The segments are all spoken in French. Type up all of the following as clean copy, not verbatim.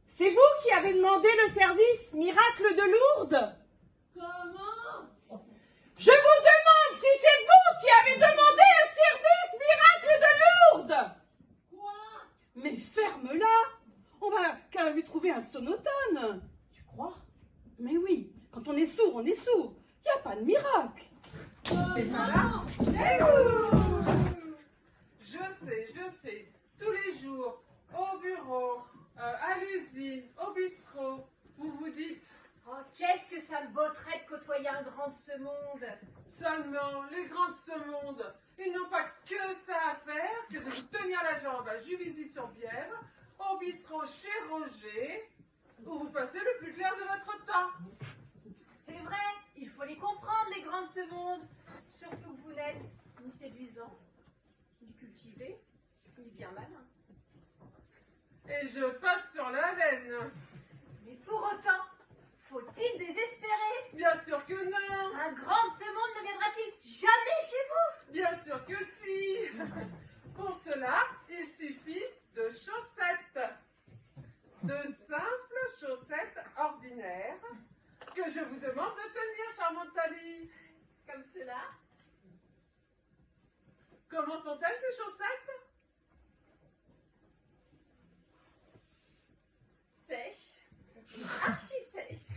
C'est vous qui avez demandé le service miracle de Lourdes? Comment? Je vous demande si c'est vous qui avez demandé un service miracle de Lourdes. Quoi? Mais ferme-la. On va qu'à lui trouver un sonotone. Tu crois? Mais oui, quand on est sourd, on est sourd. Il n'y a pas de miracle. C'est pas là. Je sais. Tous les jours, au bureau, à l'usine, au bistrot, vous vous dites Oh, qu'est-ce que ça me botterait de côtoyer un grand de ce monde. seulement les grands de ce monde, ils n'ont pas que ça à faire que de vous tenir la jambe à Juvisy-sur-Bièvre, au bistrot chez Roger, où vous passez le plus clair de votre temps. C'est vrai, il faut les comprendre, les grands de ce monde. Surtout que vous n'êtes ni séduisant, ni cultivé, ni bien malin. Et je passe sur la laine. Mais pour autant, faut-il désespérer? Bien sûr que non. Un grand de ce monde ne viendra-t-il jamais chez vous? Bien sûr que si. Pour cela, il suffit de chaussettes. De simples chaussettes ordinaires que je vous demande de tenir, charmante Thalie. Comme cela? Comment sont-elles ces chaussettes? Sèches. Archi-sèches.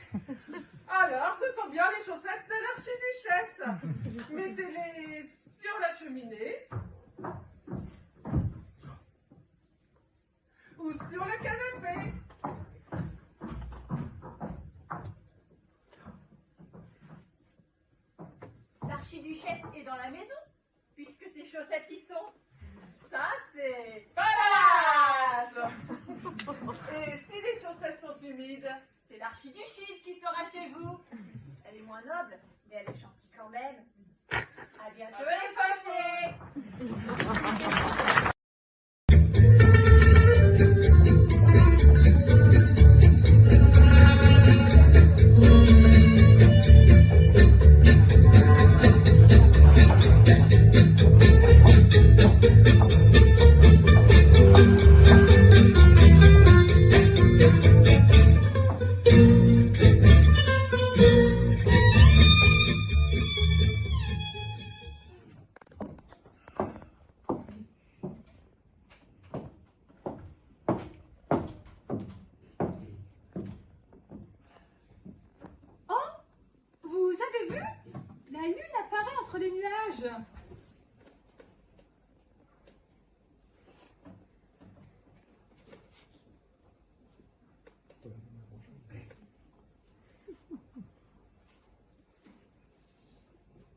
Alors, ce sont bien les chaussettes de l'archiduchesse. Mettez-les sur la cheminée ou sur le canapé. L'archiduchesse est dans la maison, puisque ses chaussettes y sont. Ça, c'est... Palace! Et si les chaussettes sont humides? C'est l'archiduchide qui sera chez vous. Elle est moins noble, mais elle est gentille quand même. À bientôt les fâchés. Vous avez vu? La lune apparaît entre les nuages.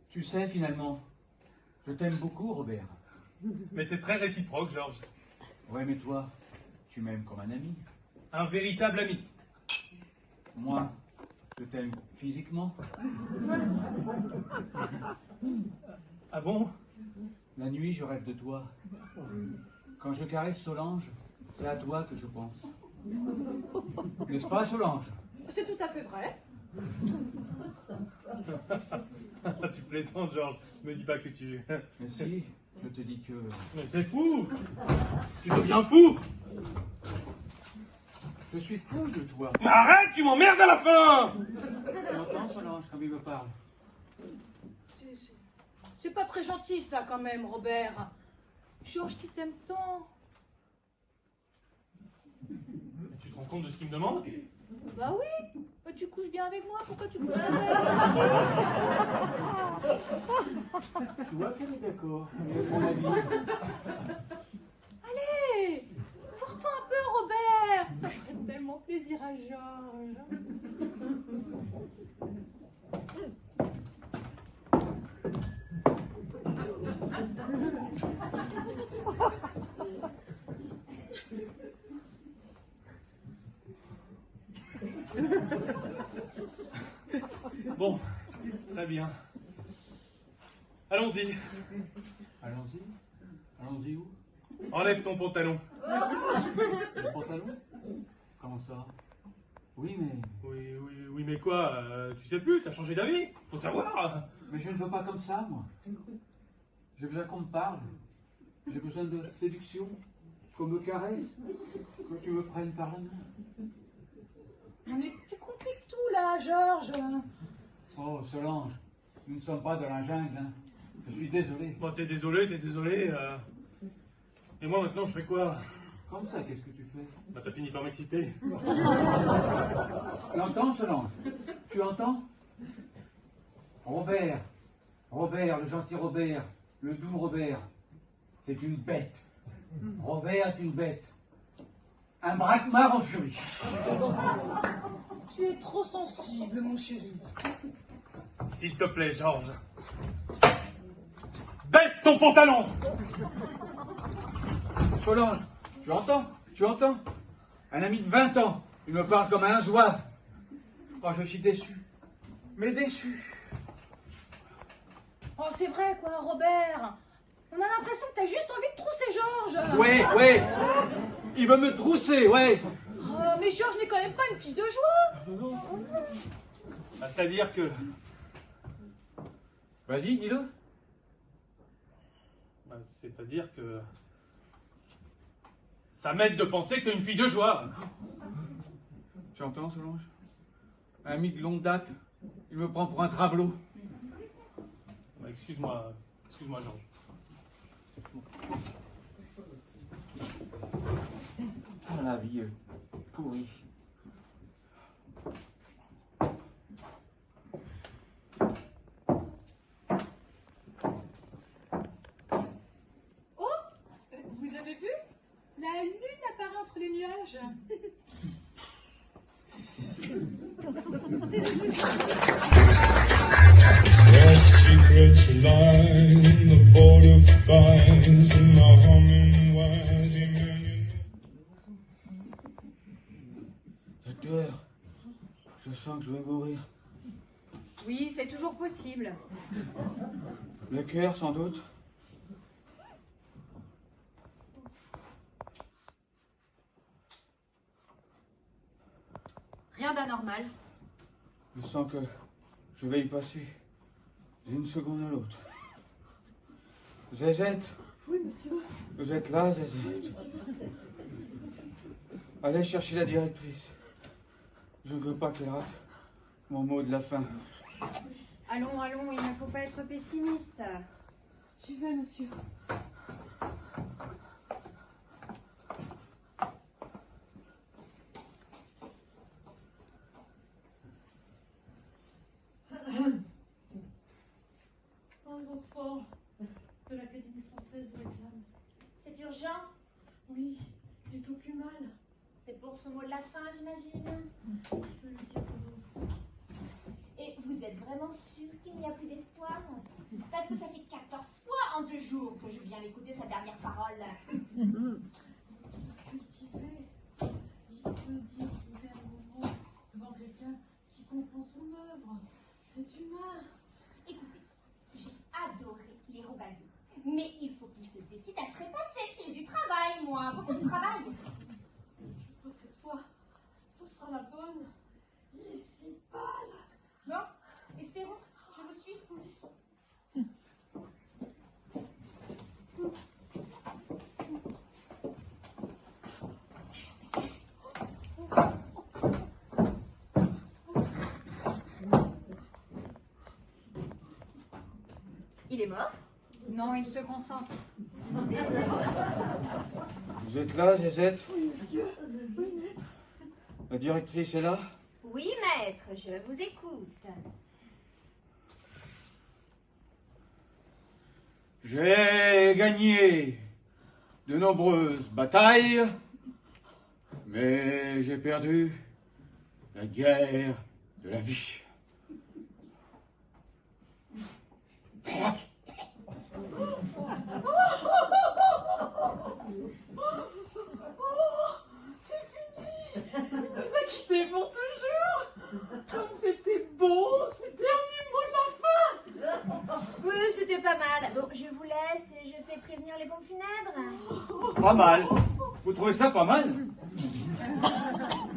Tu sais, finalement, je t'aime beaucoup, Robert. Mais c'est très réciproque, Georges. Ouais, mais toi, tu m'aimes comme un ami. Un véritable ami. Moi, je t'aime physiquement. Ah bon? La nuit, je rêve de toi. Quand je caresse Solange, c'est à toi que je pense. N'est-ce pas, Solange? C'est tout à fait vrai. Tu plaisantes, Georges. Me dis pas que tu... Mais si, je te dis que... Mais c'est fou! Tu deviens fou! Je suis fou de toi. Mais arrête, tu m'emmerdes à la fin! Tu entends, Solange, comme il me parle? C'est pas très gentil ça quand même, Robert. Georges qui t'aime tant. Tu te rends compte de ce qu'il me demande? Bah oui. Bah, tu couches bien avec moi, pourquoi tu couches avec? Tu vois qu'elle est d'accord avec mon avis. Allez, force-toi un peu, Robert. Ça ferait tellement plaisir à Georges. Bon, très bien. Allons-y. Allons-y. Allons-y où? Enlève ton pantalon. Le pantalon? Comment ça? Oui, mais... Oui, mais quoi? Tu sais plus, t'as changé d'avis. Faut savoir. Mais je ne veux pas comme ça, moi. J'ai besoin qu'on me parle. J'ai besoin de séduction, qu'on me caresse, que tu me prennes par la main. Non mais tu compliques tout là, Georges. Oh, Solange, nous ne sommes pas dans la jungle, hein. Je suis désolé. Bon, t'es désolé, Et moi, maintenant, je fais quoi? Comme ça, qu'est-ce que tu fais? Bah, t'as fini par m'exciter. Tu entends, Solange? Tu entends? Robert, le gentil Robert, le doux Robert, c'est une bête. Robert est une bête. Un braquemar en furie. Tu es trop sensible, mon chéri. S'il te plaît, Georges. Baisse ton pantalon! Solange, tu entends? Tu entends? Un ami de 20 ans, il me parle comme un zouave. Oh, je suis déçu. Mais déçu. Oh, c'est vrai, quoi, Robert. On a l'impression que t'as juste envie de trousser Georges. Ouais. Il veut me trousser, ouais. Oh, mais Georges n'est quand même pas une fille de joie. Bah, c'est-à-dire que... Vas-y, dis-le. Bah, c'est-à-dire que... Ça m'aide de penser que t'es une fille de joie. Tu entends, Solange? Un ami de longue date, il me prend pour un travelot. Bah, excuse-moi, Georges. Oh, la vie pourrie. Oh, vous avez vu? La lune apparaît entre les nuages. The secrets lie in the border fines and the humming wires. Docteur, je sens que je vais mourir. Oui, c'est toujours possible. Le cœur, sans doute. Rien d'anormal. Je sens que je vais y passer d'une seconde à l'autre. Zézette. Oui, monsieur. Vous êtes là, Zézette? Allez chercher la directrice. Je ne veux pas qu'elle rate mon mot de la fin. Allons, il ne faut pas être pessimiste. J'y vais, monsieur. Un Roquefort de l'Académie française vous réclame. C'est urgent? Oui, il est au plus mal. C'est pour ce mot de la fin, j'imagine. Je peux lui dire que vous. Et vous êtes vraiment sûr qu'il n'y a plus d'espoir? Parce que ça fait 14 fois en 2 jours que je viens d'écouter sa dernière parole. Cultiver. Il veut dire son dernier mot devant quelqu'un qui comprend son œuvre. C'est humain. Écoutez, j'ai adoré les Robailleux. Mais il faut qu'il se décide à trépasser. J'ai du travail, moi, beaucoup de travail. Je crois que cette fois, ce sera la bonne. Il est si pâle. Bon, espérons, je vous suis. Il est mort? Non, il se concentre. Vous êtes là, Zézette? Oui, monsieur. Oui, maître. La directrice est là? Oui, maître, je vous écoute. J'ai gagné de nombreuses batailles, mais j'ai perdu la guerre de la vie. C'est pour toujours. Comme c'était beau, ce dernier mot de la fin. Oui, c'était pas mal. Bon, je vous laisse et je fais prévenir les pompes funèbres. Pas mal. Vous trouvez ça pas mal?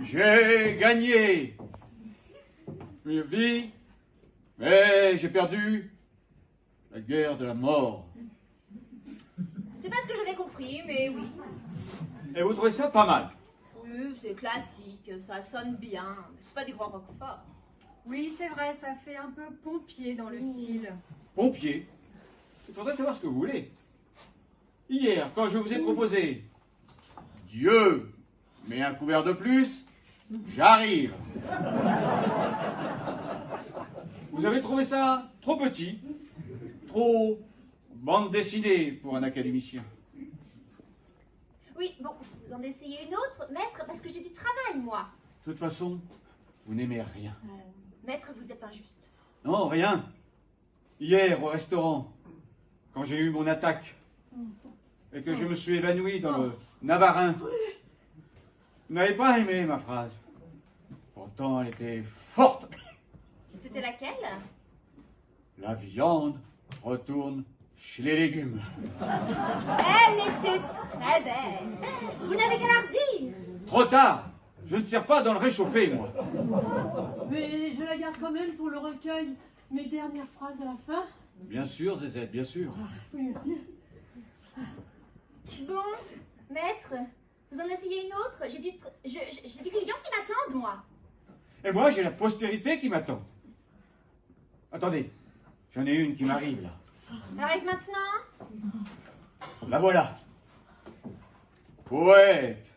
J'ai gagné une vie, mais j'ai perdu la guerre de la mort. C'est pas ce que j'avais compris, mais oui. Et vous trouvez ça pas mal? Oui, Oui, c'est classique, ça sonne bien. C'est pas du grand roquefort. Oui, c'est vrai, ça fait un peu pompier dans le style. Pompier. Il faudrait savoir ce que vous voulez. Hier, quand je vous ai proposé Dieu, mais un couvert de plus, j'arrive. Vous avez trouvé ça trop petit, trop bande dessinée pour un académicien. Oui, bon, vous en essayez une autre, maître, parce que j'ai du travail, moi. De toute façon, vous n'aimez rien. Maître, vous êtes injuste. Non, rien. Hier, au restaurant, quand j'ai eu mon attaque, et que je me suis évanoui dans le Navarin, vous n'avez pas aimé ma phrase. Pourtant, elle était forte. C'était laquelle? La viande retourne chez les légumes. Elle était très belle. Vous n'avez qu'à la redire. Trop tard. Je ne sers pas dans le réchauffé, moi. Mais je la garde quand même pour le recueil. Mes dernières phrases de la fin. Bien sûr, Zézette, bien sûr. Oui, merci. Bon, maître, vous en essayez une autre? J'ai des clients qui m'attendent, moi. Et moi, j'ai la postérité qui m'attend. Attendez, j'en ai une qui m'arrive, là. Elle arrive maintenant? La voilà. Poète,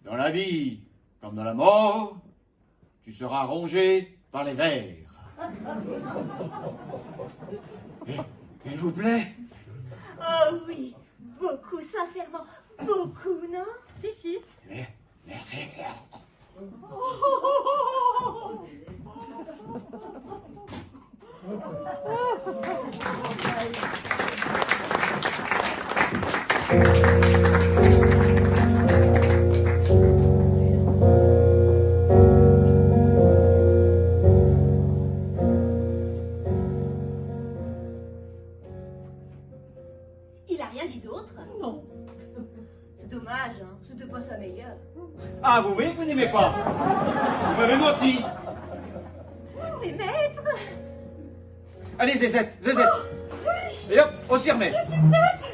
dans la vie comme dans la mort, tu seras rongé par les vers. Elle vous plaît? Oh oui, beaucoup, sincèrement, beaucoup, non? Si, si. Merci. Il a rien dit d'autre? Non. C'est dommage, hein, c'était pas sa meilleure. Ah, vous voyez que vous n'aimez pas. Vous m'avez menti. Mais maître! Allez, Zézette, Zézette. Et hop, on s'y remet.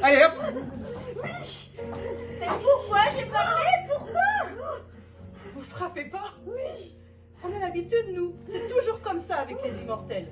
Allez, hop. Mais pourquoi j'ai parlé? Pourquoi? Vous frappez pas? Oui. On a l'habitude, nous. C'est toujours comme ça avec les immortels.